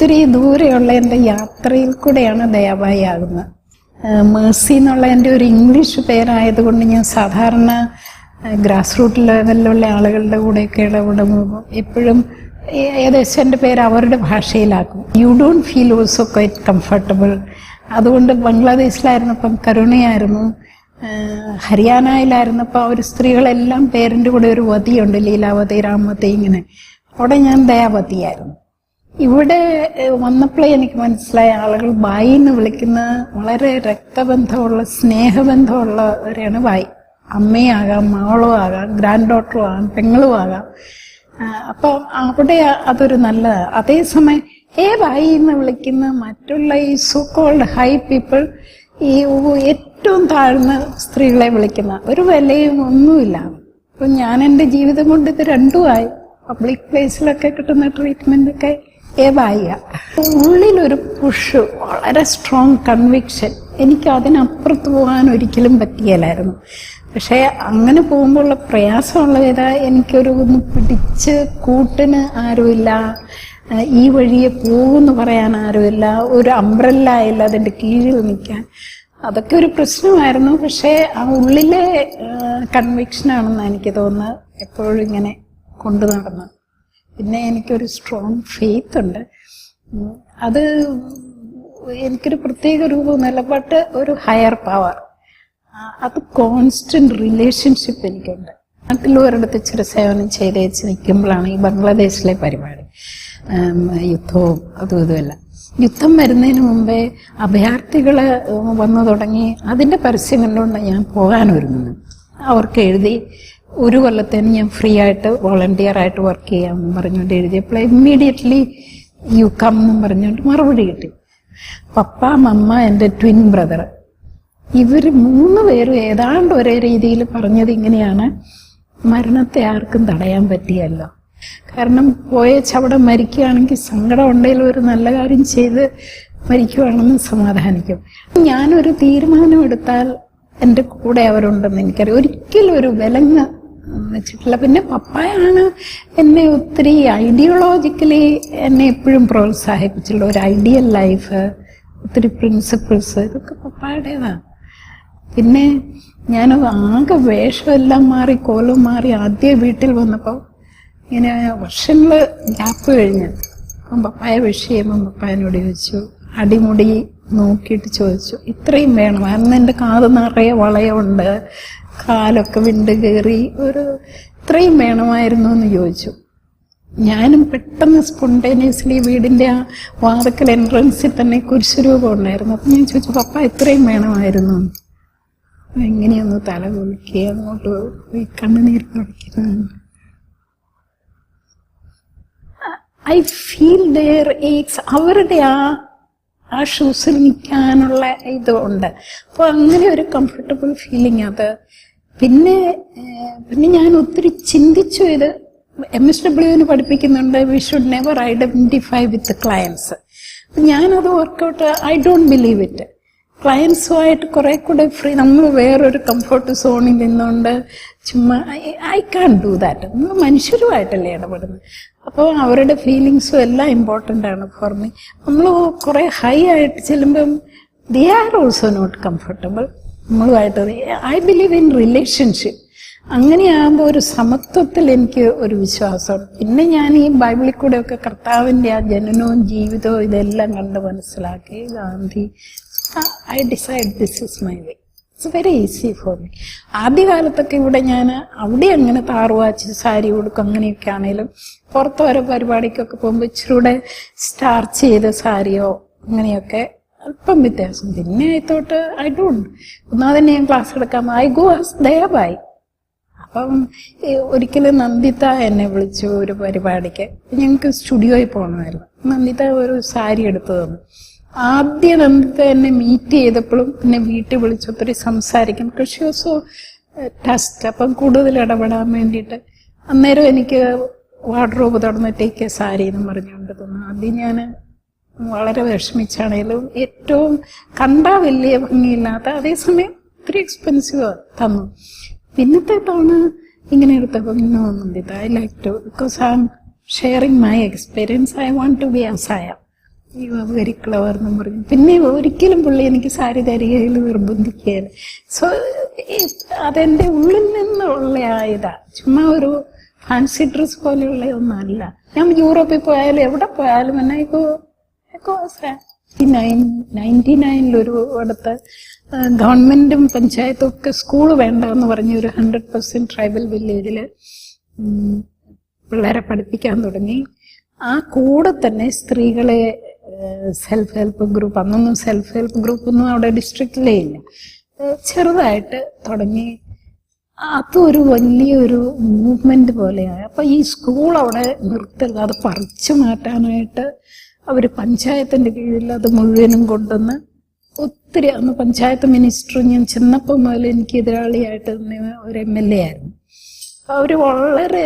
ഒത്തിരി ദൂരെയുള്ള എൻ്റെ യാത്രയിൽ കൂടെയാണ് ദയാബായി ആകുന്നത്. മേഴ്സി എന്നുള്ള എൻ്റെ ഒരു ഇംഗ്ലീഷ് പേരായതുകൊണ്ട് ഞാൻ സാധാരണ ഗ്രാസ് റൂട്ട് ലെവലിലുള്ള ആളുകളുടെ കൂടെയൊക്കെ ഇടപെടുമ്പോൾ എപ്പോഴും ഏകദേശം എൻ്റെ പേര് അവരുടെ ഭാഷയിലാക്കും. You don't feel also quite comfortable. അതുകൊണ്ട് ബംഗ്ലാദേശിലായിരുന്നപ്പം കരുണയായിരുന്നു, ഹരിയാനയിലായിരുന്നപ്പോൾ അവർ സ്ത്രീകളെല്ലാം പേരിൻ്റെ കൂടെ ഒരു വതിയുണ്ട്, ലീലാവതി, രാമവതി, ഇങ്ങനെ. അവിടെ ഞാൻ ദയാവതിയായിരുന്നു. ഇവിടെ വന്നപ്പോഴേ എനിക്ക് മനസ്സിലായ ആളുകൾ ബായി എന്ന് വിളിക്കുന്ന വളരെ രക്തബന്ധമുള്ള സ്നേഹബന്ധമുള്ളവരെയാണ് ബായി. അമ്മയാകാം, മകളും ആകാം, ഗ്രാൻഡ് ഡോട്ടറും ആകാം, പെങ്ങളും ആകാം. അപ്പം അവിടെ അതൊരു നല്ലതാണ്. അതേസമയം ബായി എന്ന് വിളിക്കുന്ന മറ്റുള്ള ഈ സോ കോൾഡ് ഹൈ പീപ്പിൾ ഈ ഏറ്റവും താഴ്ന്ന സ്ത്രീകളെ വിളിക്കുന്ന ഒരു വിലയും ഒന്നുമില്ല. അപ്പം ഞാൻ എൻ്റെ ജീവിതം കൊണ്ട് ഇത് രണ്ടുമായി. പബ്ലിക് പ്ലേസിലൊക്കെ കിട്ടുന്ന ട്രീറ്റ്മെൻ്റൊക്കെ ബായിയ. ഉള്ളിലൊരു പുഷ്, വളരെ സ്ട്രോങ് കൺവിക്ഷൻ. എനിക്ക് അതിനപ്പുറത്ത് പോകാൻ ഒരിക്കലും പറ്റിയല്ലായിരുന്നു. പക്ഷേ അങ്ങനെ പോകുമ്പോഴുള്ള പ്രയാസമുള്ള ഇതാ, എനിക്കൊരു ഒന്ന് പിടിച്ച് കൂട്ടിന് ആരുമില്ല, ഈ വഴിയെ പോകുമെന്ന് പറയാൻ ആരുമില്ല, ഒരു അംബ്രല്ല ഇല്ല അതിൻ്റെ കീഴിൽ നിൽക്കാൻ. അതൊക്കെ ഒരു പ്രശ്നമായിരുന്നു. പക്ഷേ ആ ഉള്ളിലെ കൺവിക്ഷനാണെന്ന് എനിക്ക് തോന്നുന്നത് എപ്പോഴും ഇങ്ങനെ കൊണ്ടു നടന്നത്. പിന്നെ എനിക്കൊരു സ്ട്രോങ് ഫെയ്ത്ത് ഉണ്ട്. അത് എനിക്കൊരു പ്രത്യേക രൂപമൊന്നുമല്ല, ബട്ട് ഒരു ഹയർ പവർ. അത് കോൺസ്റ്റന്റ് റിലേഷൻഷിപ്പ് എനിക്കുണ്ട്. നാട്ടിൽ ഒരിടത്ത് ഇച്ചിരി സേവനം ചെയ്തേച്ച് നിൽക്കുമ്പോഴാണ് ഈ ബംഗ്ലാദേശിലെ പരിപാടി, യുദ്ധവും അതും ഇതുമല്ല. യുദ്ധം വരുന്നതിന് മുമ്പേ അഭയാർത്ഥികൾ വന്നു തുടങ്ങി. അതിൻ്റെ പരസ്യം കണ്ടുകൊണ്ട് ഞാൻ പോകാനൊരുങ്ങുന്നു. അവർക്ക് എഴുതി ഒരു കൊല്ലത്തേന് ഞാൻ ഫ്രീ ആയിട്ട് വോളണ്ടിയറായിട്ട് വർക്ക് ചെയ്യാമെന്ന് പറഞ്ഞുകൊണ്ട് എഴുതിയപ്പോൾ ഇമ്മീഡിയറ്റ്ലി യു കം എന്നും പറഞ്ഞുകൊണ്ട് മറുപടി കിട്ടി. പപ്പ, മമ്മ, എൻ്റെ ട്വിൻ ബ്രദർ, ഇവർ 3 പേരും ഏതാണ്ട് ഒരേ രീതിയിൽ പറഞ്ഞത് ഇങ്ങനെയാണ്: മരണത്തെ ആർക്കും തടയാൻ പറ്റിയല്ലോ. കാരണം പോയ ചവിടെ മരിക്കുകയാണെങ്കിൽ സങ്കടം ഉണ്ടെങ്കിൽ ഒരു നല്ല കാര്യം ചെയ്ത് മരിക്കുവാണെന്ന് സമാധാനിക്കും. ഞാനൊരു തീരുമാനം എടുത്താൽ എൻ്റെ കൂടെ അവരുണ്ടെന്ന് എനിക്കറിയാം. ഒരിക്കലും ഒരു വിലങ്ങ് വെച്ചിട്ടില്ല. പിന്നെ പപ്പായാണ് എന്നെ ഒത്തിരി ഐഡിയോളജിക്കലി എന്നെ എപ്പോഴും പ്രോത്സാഹിപ്പിച്ചുള്ള ഒരു ഐഡിയൽ ലൈഫ്, ഒത്തിരി പ്രിൻസിപ്പിൾസ്, ഇതൊക്കെ പപ്പായുടേതാണ്. പിന്നെ ഞാൻ ആകെ വേഷമെല്ലാം മാറി, കോലം മാറി ആദ്യം വീട്ടിൽ വന്നപ്പോൾ ഇങ്ങനെ വർഷങ്ങൾ ഗ്യാപ്പ് കഴിഞ്ഞ് അപ്പം പപ്പായ വിഷ് ചെയ്യുമ്പോൾ പപ്പായനോട് ചോദിച്ചു, അടിമുടി നോക്കിയിട്ട് ചോദിച്ചു, ഇത്രയും വേണം? അന്ന് എൻ്റെ കാത് നിറയെ വളയമുണ്ട്, കാലൊക്കെ വിണ്ട് കയറി, ഇത്രയും വേണമായിരുന്നു എന്ന് ചോദിച്ചു. ഞാനും പെട്ടെന്ന് സ്പോണ്ടേനിയസ്ലി വീടിൻ്റെ ആ വാതിക്കൽ എൻട്രൻസിൽ തന്നെ കുരിശുരൂപം ഉണ്ടായിരുന്നു. അപ്പം ഞാൻ ചോദിച്ചു, പപ്പ ഇത്രയും വേണമായിരുന്നു? എങ്ങനെയൊന്ന് തല കുളിക്കുക, അങ്ങോട്ട് പോയി കണ്ണുനീർ കുടിക്കുന്നു. I feel their aches. അവരുടെ ആ ഷൂസിൽ നിൽക്കാനുള്ള ഇതുണ്ട്. അപ്പോൾ അങ്ങനെ ഒരു കംഫർട്ടബിൾ ഫീലിംഗ് അത്. പിന്നെ ഞാൻ ഒത്തിരി ചിന്തിച്ചു. ഇത് MSW പഠിപ്പിക്കുന്നുണ്ട്, we should never identify with clients. ഞാനത് workout, I don't believe it. ക്ലയൻസുമായിട്ട് കുറെ കൂടെ ഫ്രീ, നമ്മൾ വേറൊരു കംഫർട്ട് സോണിൽ നിന്നുകൊണ്ട് ചുമ്മാ ഐ കാൻ ഡു ദാറ്റ്. നമ്മൾ മനുഷ്യരുമായിട്ടല്ലേ ഇടപെടുന്നത്. അപ്പോൾ അവരുടെ ഫീലിങ്സും എല്ലാം ഇമ്പോർട്ടൻ്റ് ആണ് ഫോർ മീ. നമ്മൾ കുറെ ഹൈ ആയിട്ട് ചെല്ലുമ്പം they are also not comfortable നമ്മളുമായിട്ട്. I believe in relationship. അങ്ങനെയാകുമ്പോൾ ഒരു സമത്വത്തിൽ എനിക്ക് ഒരു വിശ്വാസമാണ്. പിന്നെ ഞാൻ ഈ ബൈബിളിൽ കൂടെയൊക്കെ കർത്താവിൻ്റെ ആ ജനനവും ജീവിതവും ഇതെല്ലാം കണ്ട് മനസ്സിലാക്കി Gandhi, I decide this is my way. It's very easy for me. ആദ്യകാലത്തൊക്കെ ഇവിടെ ഞാൻ അവിടെ അങ്ങനെ താറുവാച്ച് സാരി കൊടുക്കും, അങ്ങനെയൊക്കെ ആണെങ്കിലും പുറത്ത് ഓരോ പരിപാടിക്കൊക്കെ പോകുമ്പോൾ ഇച്ചിരൂടെ സ്റ്റാർച്ച് ചെയ്ത സാരിയോ അങ്ങനെയൊക്കെ അല്പം വ്യത്യാസം. പിന്നെ ആയിത്തോട്ട് ഐ ഡോണ്ട്. ഒന്നാമത് തന്നെ ഞാൻ ക്ലാസ് എടുക്കാൻ ഐ ഗോ ആസ് ദയാബായി. അപ്പം ഒരിക്കലും നന്ദിത എന്നെ വിളിച്ചു ഒരു പരിപാടിക്ക്. ഞങ്ങൾക്ക് സ്റ്റുഡിയോയിൽ പോകണമായിരുന്നു. നന്ദിത ഒരു സാരി എടുത്തു തന്നു. ആദ്യം നന്ദിത എന്നെ മീറ്റ് ചെയ്തപ്പോഴും പിന്നെ വീട്ടിൽ വിളിച്ചു ഒത്തിരി സംസാരിക്കും. കൃഷി ഓസോ ടെസ്റ്റ്, അപ്പം കൂടുതൽ ഇടപെടാൻ വേണ്ടിയിട്ട് അന്നേരം എനിക്ക് വാർഡ്രോബ് തുറന്ന് ടേക്ക് സാരി എന്ന് പറഞ്ഞുകൊണ്ട് തന്നു. ആദ്യം ഞാൻ വളരെ വിഷമിച്ചാണെങ്കിലും ഏറ്റവും കണ്ടാ വലിയ ഭംഗിയില്ലാത്ത, അതേസമയം ഒത്തിരി എക്സ്പെൻസീവ് തന്നു. പിന്നത്തെ തവണ ഇങ്ങനെ എടുത്തപ്പോൾ Nanditha I like to, because I am sharing my experience. I want to be as I am. Very clever എന്നും പറഞ്ഞു. പിന്നെ ഒരിക്കലും പുള്ളി എനിക്ക് സാരി തരികയിൽ നിർബന്ധിക്കുകയില്ല. സോ അതെന്റെ ഉള്ളിൽ നിന്നുള്ള ആയതാ, ചുമ്മാ ഒരു ഫാൻസി ഡ്രസ് പോലെയുള്ള ഒന്നല്ല. ഞാൻ യൂറോപ്പിൽ പോയാലും എവിടെ പോയാലും എന്നെ 99 അടുത്ത് ഗവൺമെന്റും പഞ്ചായത്തും ഒക്കെ സ്കൂൾ വേണ്ട എന്ന് പറഞ്ഞ് ഒരു 100% ട്രൈബൽ വില്ലേജില് പിള്ളേരെ പഠിപ്പിക്കാൻ തുടങ്ങി. ആ കൂടെ തന്നെ സ്ത്രീകളെ സെൽഫ് ഹെൽപ്പ് ഗ്രൂപ്പ്, അന്നൊന്നും സെൽഫ് ഹെൽപ്പ് ഗ്രൂപ്പൊന്നും അവിടെ ഡിസ്ട്രിക്റ്റിലേ ഇല്ല, ചെറുതായിട്ട് തുടങ്ങി. അതൊരു വലിയൊരു മൂവ്മെന്റ് പോലെയായി. അപ്പൊ ഈ സ്കൂൾ അവിടെ നിർത്തരുത്, അത് പറിച്ചു മാറ്റാനായിട്ട് അവര് പഞ്ചായത്തിന്റെ കീഴിൽ അത് മുഴുവനും കൊണ്ടുവന്ന് ഒത്തിരി, അന്ന് പഞ്ചായത്ത് മിനിസ്റ്റർ ഞാൻ ചെന്നപ്പോൾ മുതൽ എനിക്ക് എതിരാളിയായിട്ട് ഒരു MLA ആയിരുന്നു. അവര് വളരെ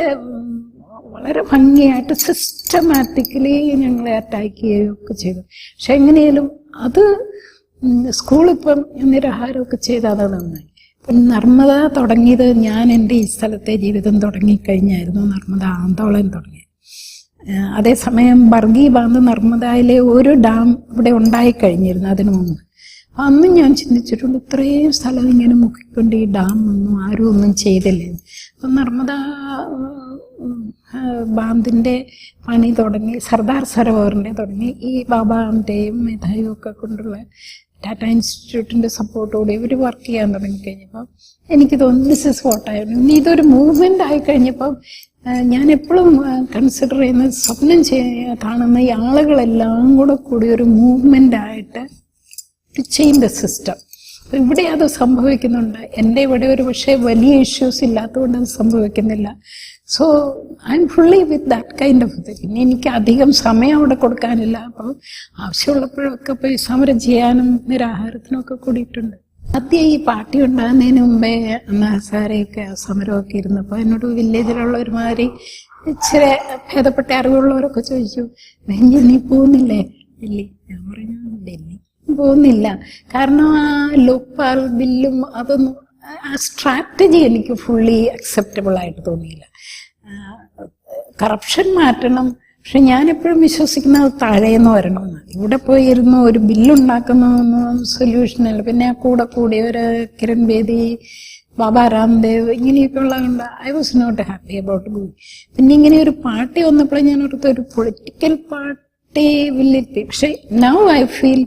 വളരെ ഭംഗിയായിട്ട് സിസ്റ്റമാറ്റിക്കലി ഞങ്ങളെ അറ്റാക്ക് ചെയ്യുകയൊക്കെ ചെയ്തു. പക്ഷെ എങ്ങനെയാലും അത് സ്കൂളിപ്പം നിരാഹാരമൊക്കെ ചെയ്ത് അത് നന്നായി. നർമ്മദ തുടങ്ങിയത് ഞാൻ എൻ്റെ ഈ സ്ഥലത്തെ ജീവിതം തുടങ്ങിക്കഴിഞ്ഞായിരുന്നു നർമ്മദ ആന്തോളൻ തുടങ്ങിയത്. അതേസമയം ബർഗി ബാന്ത് നർമ്മദയിലെ ഒരു ഡാം ഇവിടെ ഉണ്ടായിക്കഴിഞ്ഞിരുന്നു അതിനു മുമ്പ്. അന്ന് ഞാൻ ചിന്തിച്ചിട്ടുണ്ട്, ഇത്രയും സ്ഥലം ഇങ്ങനെ മുക്കിക്കൊണ്ട് ഈ ഡാം ഒന്നും ആരും ഒന്നും ചെയ്തില്ലേ. അപ്പം നർമ്മദ ബാന്തിൻ്റെ പണി തുടങ്ങി, സർദാർ സരോവറിൻ്റെ തുടങ്ങി, ഈ ബാബാന്റെയും മേധായും ഒക്കെ കൊണ്ടുള്ള ടാറ്റ ഇൻസ്റ്റിറ്റ്യൂട്ടിൻ്റെ സപ്പോർട്ടോടെ ഇവർ വർക്ക് ചെയ്യാൻ തുടങ്ങിക്കഴിഞ്ഞപ്പോൾ എനിക്ക് തോന്നുന്നു ദിസ് ഇസ് വാട്ട് ആയിരുന്നു. ഇനി ഇതൊരു മൂവ്മെൻ്റ് ആയിക്കഴിഞ്ഞപ്പം ഞാൻ എപ്പോഴും കൺസിഡർ ചെയ്യുന്നത്, സ്വപ്നം കാണുന്ന ഈ ആളുകളെല്ലാം കൂടി ഒരു മൂവ്മെൻ്റ് ആയിട്ട് ടു ചേഞ്ച് ദ സിസ്റ്റം. ഇവിടെ അത് സംഭവിക്കുന്നുണ്ട്. എൻ്റെ ഇവിടെ ഒരു പക്ഷേ വലിയ ഇഷ്യൂസ് ഇല്ലാത്തതുകൊണ്ട് അത് സംഭവിക്കുന്നില്ല. So I M fully with that kind of ഇത്. പിന്നെ എനിക്ക് അധികം സമയം അവിടെ കൊടുക്കാനില്ല. അപ്പോൾ ആവശ്യമുള്ളപ്പോഴൊക്കെ പോയി സമരം ചെയ്യാനും നിരാഹാരത്തിനും ഒക്കെ കൂടിയിട്ടുണ്ട്. ആദ്യം ഈ പാർട്ടി ഉണ്ടാകുന്നതിന് മുമ്പേ അന്നാസാരെയൊക്കെ സമരമൊക്കെ ഇരുന്നപ്പോൾ എന്നോട് വില്ലേജിലുള്ള ഒരുമാതിരി ഇച്ചിരി ഭേദപ്പെട്ട അറിവുള്ളവരൊക്കെ ചോദിച്ചു, ബെഞ്ചി നീ പോകുന്നില്ലേ ഡൽഹി? ഞാൻ പറഞ്ഞു ഡൽഹി പോകുന്നില്ല. കാരണം ആ ലോക്പാൽ ബില്ലും അതൊന്നും, ആ സ്ട്രാറ്റജി എനിക്ക് ഫുള്ളി അക്സെപ്റ്റബിൾ ആയിട്ട് തോന്നിയില്ല. കറപ്ഷൻ മാറ്റണം, പക്ഷെ ഞാനെപ്പോഴും വിശ്വസിക്കുന്നത് താഴേന്ന് വരണമെന്ന്. ഇവിടെ പോയിരുന്നു ഒരു ബില്ലുണ്ടാക്കുന്നതൊന്നും സൊല്യൂഷനല്ല. പിന്നെ കൂടെ ഒരു കിരൺ ബേദി, ബാബാ രാംദേവ് ഇങ്ങനെയൊക്കെ ഉള്ളതുകൊണ്ട് I was not happy about going. പിന്നെ ഇങ്ങനെ ഒരു പാർട്ടി വന്നപ്പോൾ ഞാൻ ഒരു political party will it be. പക്ഷെ now I feel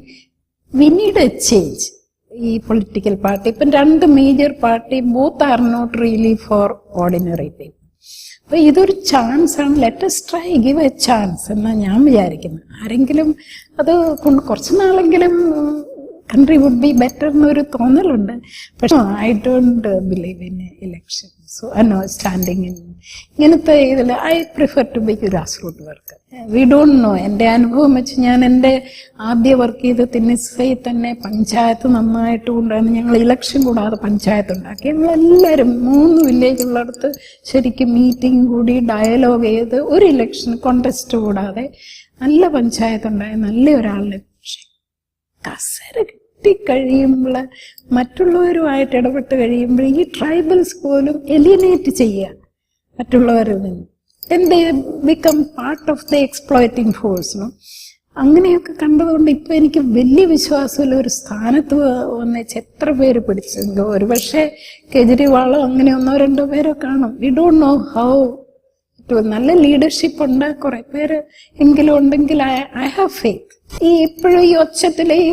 we need a change. ഈ പൊളിറ്റിക്കൽ പാർട്ടി ഇപ്പം 2 major party, both are not really for ordinary people. അപ്പൊ ഇതൊരു ചാൻസ് ആണ്. Let us try, give a chance എന്നാണ് ഞാൻ വിചാരിക്കുന്നത്. ആരെങ്കിലും അത് കൊണ്ട് കുറച്ച് നാളെങ്കിലും കൺട്രി വുഡ് ബി ബെറ്റർ എന്നൊരു തോന്നലുണ്ട്. പക്ഷെ I don't believe in election. So no standing in ഇങ്ങനത്തെ ഇതിൽ I prefer to be grass root work. We don't know. എൻ്റെ അനുഭവം വെച്ച് ഞാൻ എൻ്റെ ആദ്യ വർക്ക് ചെയ്ത് തിന്നിസയിൽ തന്നെ പഞ്ചായത്ത് നന്നായിട്ട് കൊണ്ടാണ് ഞങ്ങൾ ഇലക്ഷൻ കൂടാതെ പഞ്ചായത്ത് ഉണ്ടാക്കി. ഞങ്ങളെല്ലാവരും 3 വില്ലേജ് ഉള്ളിടത്ത് ശരിക്കും മീറ്റിംഗ് കൂടി ഡയലോഗ് ചെയ്ത് ഒരു ഇലക്ഷൻ കോൺടെസ്റ്റ് കൂടാതെ നല്ല പഞ്ചായത്ത് ഉണ്ടായ നല്ല ഒരാളുടെ കസര കിട്ടിക്കഴിയുമ്പോൾ മറ്റുള്ളവരുമായിട്ട് ഇടപെട്ട് കഴിയുമ്പോൾ ഈ ട്രൈബൽസ് പോലും എലിയനേറ്റ് ചെയ്യുക മറ്റുള്ളവരിൽ നിന്ന്. എന്ത് become part of the exploiting ഫോഴ്സിനും അങ്ങനെയൊക്കെ കണ്ടതുകൊണ്ട് ഇപ്പൊ എനിക്ക് വലിയ വിശ്വാസമില്ല ഒരു സ്ഥാനത്ത് വന്നേച്ച് എത്ര പേര് പിടിച്ചെങ്കിൽ ഒരു പക്ഷേ കേജ്രിവാളോ അങ്ങനെ 1-2 പേരോ കാണും. V don't know how. നല്ല ലീഡർഷിപ്പ് ഉണ്ട്, കുറെ പേര് എങ്കിലും ഉണ്ടെങ്കിൽ ഐ ഹാവ് ഫെയ്ത്ത്. ഈ ഇപ്പോഴും ഈ ഒച്ചത്തിലെ ഈ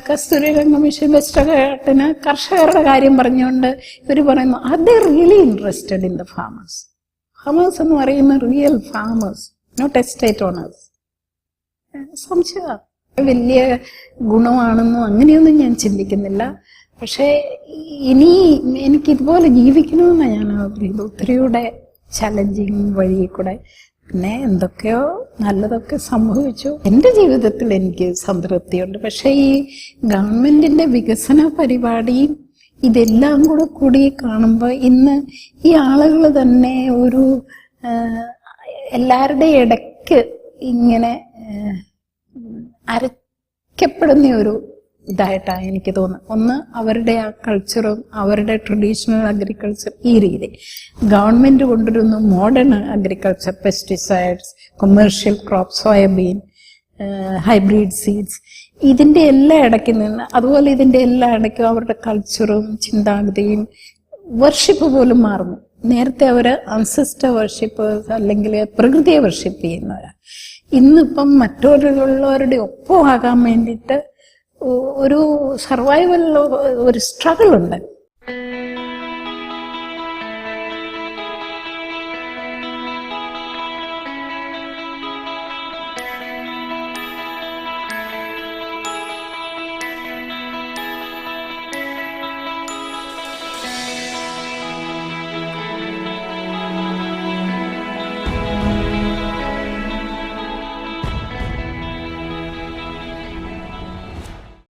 കസ്തൂരിരംഗ മിഷൻ വെസ്റ്റർഘാട്ടിന് കർഷകരുടെ കാര്യം പറഞ്ഞുകൊണ്ട് ഇവർ പറയുന്നു are they really interested in the farmers. Farmers എന്ന് പറയുന്ന real farmers, not estate owners. സംശയം വലിയ ഗുണമാണെന്നോ അങ്ങനെയൊന്നും ഞാൻ ചിന്തിക്കുന്നില്ല. പക്ഷേ ഇനി എനിക്ക് ഇതുപോലെ ജീവിക്കണമെന്നാണ് ഞാൻ ആഗ്രഹിക്കുന്നത്, ഒത്തിരിയുടെ ചലഞ്ചിങ് വഴി കൂടെ. പിന്നെ എന്തൊക്കെയോ നല്ലതൊക്കെ സംഭവിച്ചു. എൻ്റെ ജീവിതത്തിൽ എനിക്ക് സംതൃപ്തിയുണ്ട്. പക്ഷേ ഈ ഗവൺമെന്റിന്റെ വികസന പരിപാടിയും ഇതെല്ലാം കൂടി കാണുമ്പോൾ ഇന്ന് ഈ ആളുകൾ തന്നെ ഒരു എല്ലാവരുടെ ഇടയ്ക്ക് ഇങ്ങനെ അരയ്ക്കപ്പെടുന്ന ഒരു ഇതായിട്ടാണ് എനിക്ക് തോന്നുന്നത്. ഒന്ന് അവരുടെ ആ കൾച്ചറും അവരുടെ ട്രഡീഷണൽ അഗ്രികൾച്ചർ ഈ രീതി ഗവൺമെന്റ് കൊണ്ടുവരുന്നു modern agriculture, pesticides, commercial crop, soyabean, hybrid seeds, ഇതിന്റെ എല്ലാം ഇടയ്ക്ക് നിന്ന്, അതുപോലെ ഇതിന്റെ എല്ലാം ഇടയ്ക്കും അവരുടെ കൾച്ചറും ചിന്താഗതിയും വർഷിപ്പ് പോലും മാറുന്നു. നേരത്തെ അവര് അൻസെസ്റ്റർ വർഷിപ്പ് അല്ലെങ്കിൽ പ്രകൃതിയെ വർഷിപ്പ് ചെയ്യുന്നവരാണ്. ഇന്നിപ്പം മറ്റുള്ളവരുടെ ഒപ്പമാകാൻ വേണ്ടിയിട്ട് ഒരു സർവൈവൽ, ഒരു സ്ട്രഗിൾ ഉണ്ട്.